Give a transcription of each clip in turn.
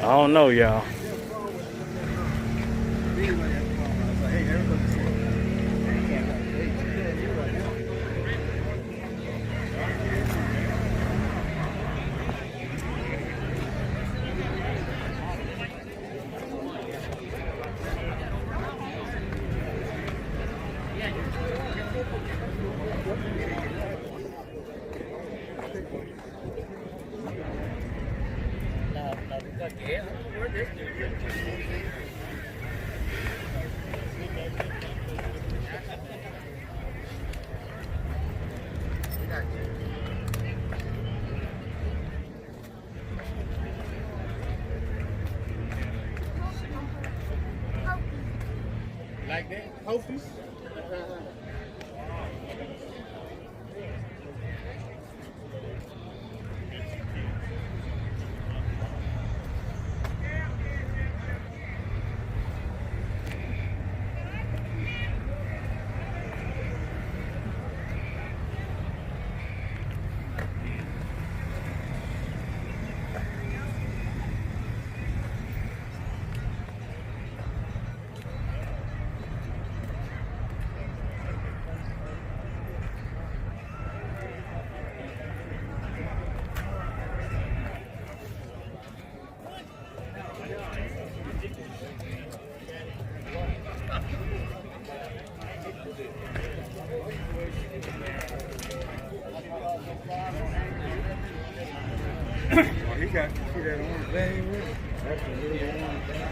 I don't know, y'all. Like that? Hofies? He got, see that orange bag with him? That's a little orange bag.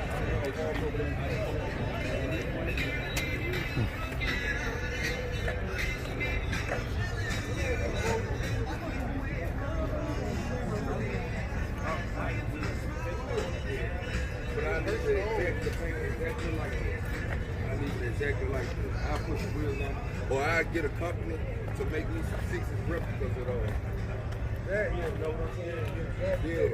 But I heard the exactly like this. I need it exactly like this. I'll push the wheels down. Or I'll get a company to make me some sixes replicas of those. Yeah, you know what I'm saying? Yeah.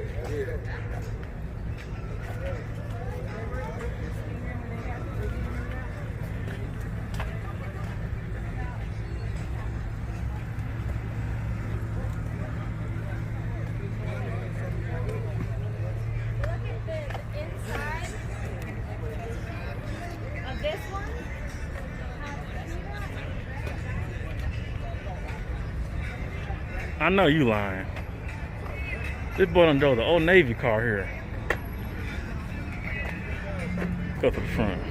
This one? I know you lying. This boy done drove the old Navy car here. Go to the front.